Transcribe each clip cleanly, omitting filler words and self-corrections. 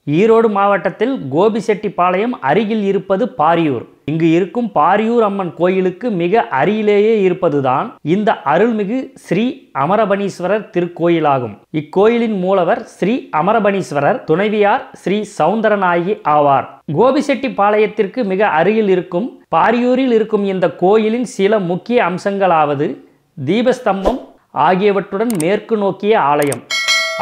ஈரோடு மாவட்டத்தில் கோபிசெட்டிப்பாளையம் அருகில் இருப்பது பாரியூர். இங்கு இருக்கும் பாரியூர் அம்மன் கோயிலுக்கு மிக அருகிலேயே இருப்பதுதான் இந்த அருள்மிகு ஸ்ரீ அமரபணீஸ்வரர் திருக்கோயிலாகும். இக்கோயிலின் மூலவர் ஸ்ரீ அமரபணீஸ்வரர், துணைவியார் ஸ்ரீ சௌந்தரநாயகி ஆவார். கோபிசெட்டிப்பாளையத்திற்கு மிக அருகில் இருக்கும் பாரியூரில் இருக்கும் இந்த கோயிலின் சில முக்கிய அம்சங்களாவது: தீபஸ்தம்பம் ஆகியவற்றுடன் மேற்கு நோக்கிய ஆலயம்,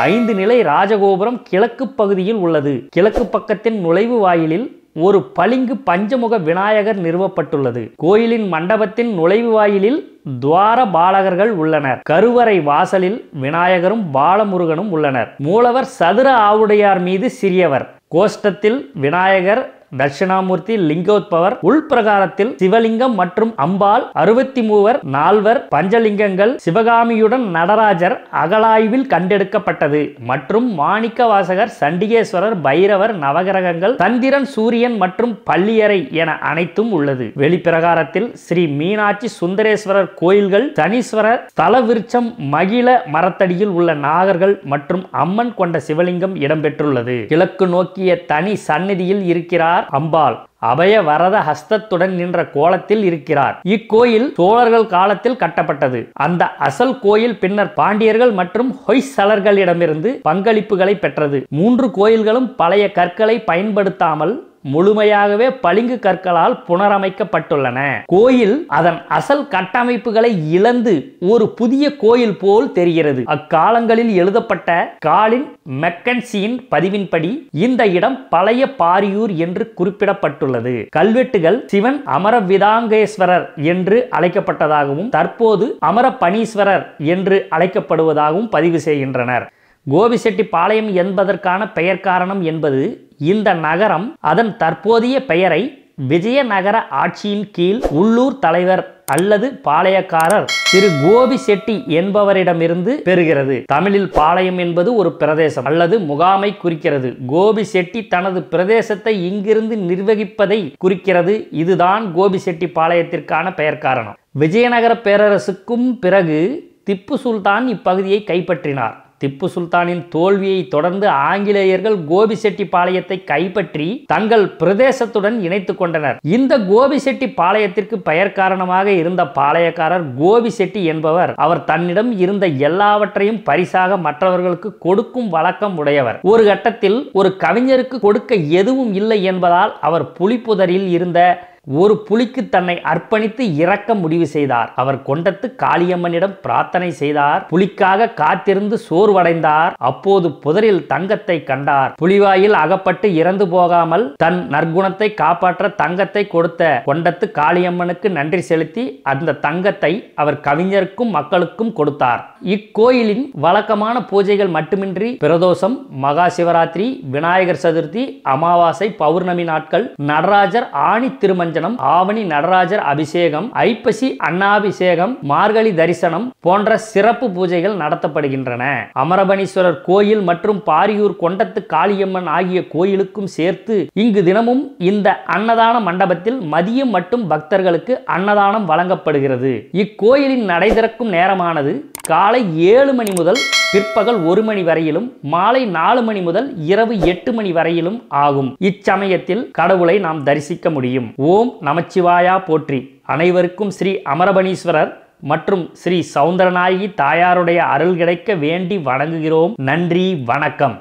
5 நிலை ராஜகோபுரம் கிழக்கு பகுதியில் உள்ளது. கிழக்கு பக்கத்தின் நுழைவு வாயிலில் ஒரு பளிங்கு பஞ்சமுக விநாயகர் நிறுவப்பட்டுள்ளது. கோயிலின் மண்டபத்தின் நுழைவு வாயிலில் துவார பாலகர்கள் உள்ளனர். கருவறை வாசலில் விநாயகரும் பாலமுருகனும் உள்ளனர். மூலவர் சதுர ஆவுடையார் மீது சிறியவர். கோஷ்டத்தில் விநாயகர், தட்சிணாமூர்த்தி, லிங்கோத்பவர், உள்பிரகாரத்தில் சிவலிங்கம் மற்றும் அம்பாள், 63 4 பஞ்சலிங்கங்கள், சிவகாமியுடன் நடராஜர் அகலாய்வில் கண்டெடுக்கப்பட்டது மற்றும் மாணிக்க வாசகர், சண்டிகேஸ்வரர், பைரவர், நவகிரகங்கள், சந்திரன், சூரியன் மற்றும் பள்ளியறை என அனைத்தும் உள்ளது. வெளிப்பிரகாரத்தில் ஸ்ரீ மீனாட்சி சுந்தரேஸ்வரர் கோயில்கள், சனீஸ்வரர், ஸ்தல விருட்சம், மகிழ மரத்தடியில் உள்ள நாகர்கள் மற்றும் அம்மன் கொண்ட சிவலிங்கம் இடம்பெற்றுள்ளது. கிழக்கு நோக்கிய தனி சந்நிதியில் இருக்கிறார் அம்பாள். அபய வரத ஹஸ்தத்துடன் நின்ற கோலத்தில் இருக்கிறார். இக்கோயில் சோழர்கள் காலத்தில் கட்டப்பட்டது. அந்த அசல் கோயில் பின்னர் பாண்டியர்கள் மற்றும் ஹொய்சலர்களிடமிருந்து பங்களிப்புகளை பெற்றது. 3 கோயில்களும் பழைய கற்களை பயன்படுத்தாமல் முழுமையாகவே பளிங்கு கற்களால் புனரமைக்கப்பட்டுள்ளன. கோயில் அதன் அசல் கட்டமைப்புகளை இழந்து ஒரு புதிய கோயில் போல் தெரிகிறது. அக்காலங்களில் எழுதப்பட்ட காலின் மெக்கன்சியின் பதிவின்படி இந்த இடம் பழைய பாரியூர் என்று குறிப்பிடப்பட்டுள்ளது. கல்வெட்டுகள் சிவன் அமரவிதாங்கேஸ்வரர் என்று அழைக்கப்பட்டதாகவும் தற்போது அமரபணீஸ்வரர் என்று அழைக்கப்படுவதாகவும் பதிவு செய்கின்றனர். கோபிசெட்டிப்பாளையம் என்பதற்கான பெயர் காரணம் என்பது, இந்த நகரம் அதன் தற்போதைய பெயரை விஜயநகர ஆட்சியின் கீழ் உள்ளூர் தலைவர் அல்லது பாளையக்காரர் திரு கோபி செட்டி என்பவரிடமிருந்து பெறுகிறது. தமிழில் பாளையம் என்பது ஒரு பிரதேசம் அல்லது முகாமை குறிக்கிறது. கோபி செட்டி தனது பிரதேசத்தை இங்கிருந்து நிர்வகிப்பதை குறிக்கிறது. இதுதான் கோபிசெட்டிப்பாளையத்திற்கான பெயர் காரணம். விஜயநகர பேரரசுக்கும் பிறகு திப்பு சுல்தான் இப்பகுதியை கைப்பற்றினார். திப்பு சுல்தானின் தோல்வியை தொடர்ந்து ஆங்கிலேயர்கள் கோபிசெட்டிப்பாளையத்தை கைப்பற்றி தங்கள் பிரதேசத்துடன் இணைத்துக் கொண்டனர். இந்த கோபிசெட்டிப்பாளையத்திற்கு பெயர் காரணமாக இருந்த பாளையக்காரர் கோபிசெட்டி என்பவர், அவர் தன்னிடம் இருந்த எல்லாவற்றையும் பரிசாக மற்றவர்களுக்கு கொடுக்கும் வழக்கம் உடையவர். ஒரு கட்டத்தில் ஒரு கவிஞருக்கு கொடுக்க எதுவும் இல்லை என்பதால் அவர் புலிப்புதரில் இருந்த ஒரு புலிக்கு தன்னை அர்ப்பணித்து இறக்க முடிவு செய்தார். அவர் கொண்டத்து காளியம்மனிடம் பிரார்த்தனை செய்தார். புலிக்காக காத்திருந்து சோர்வடைந்தார். அப்போது புதரில் தங்கத்தை கண்டார். புலிவாயில் அகப்பட்டு இறந்து போகாமல் தன் நற்குணத்தை காப்பாற்ற தங்கத்தை கொடுத்த கொண்டத்து காளியம்மனுக்கு நன்றி செலுத்தி அந்த தங்கத்தை அவர் கவிஞருக்கும் மக்களுக்கும் கொடுத்தார். இக்கோயிலின் வழக்கமான பூஜைகள் மட்டுமின்றி பிரதோஷம், மகா சிவராத்திரி, விநாயகர் சதுர்த்தி, அமாவாசை, பௌர்ணமி நாட்கள், நடராஜர் ஆணி திருமஞ்சனம், ஆவணி நடராஜர் அபிஷேகம், ஐப்பசி அன்னாபிஷேகம், மார்கழி தரிசனம் போன்ற சிறப்பு பூஜைகள் நடத்தப்படுகின்றன. அமரபணீஸ்வரர் கோயில் மற்றும் பாரியூர் கொண்டத்து காளியம்மன் ஆகிய கோயிலுக்கும் சேர்த்து இங்கு தினமும் இந்த அன்னதான மண்டபத்தில் மதியம் மட்டும் பக்தர்களுக்கு அன்னதானம் வழங்கப்படுகிறது. இக்கோயிலின் நடை திறக்கும் நேரமானது காலை 7 மணி முதல் பிற்பகல் 1 மணி வரையிலும், மாலை 4 மணி முதல் இரவு 8 மணி வரையிலும் ஆகும். இச்சமயத்தில் கடவுளை நாம் தரிசிக்க முடியும். ஓம் நமச்சிவாயா போற்றி. அனைவருக்கும் ஸ்ரீ அமரபணீஸ்வரர் மற்றும் ஸ்ரீ சௌந்தரநாயகி தாயாருடைய அருள் கிடைக்க வேண்டி வணங்குகிறோம். நன்றி, வணக்கம்.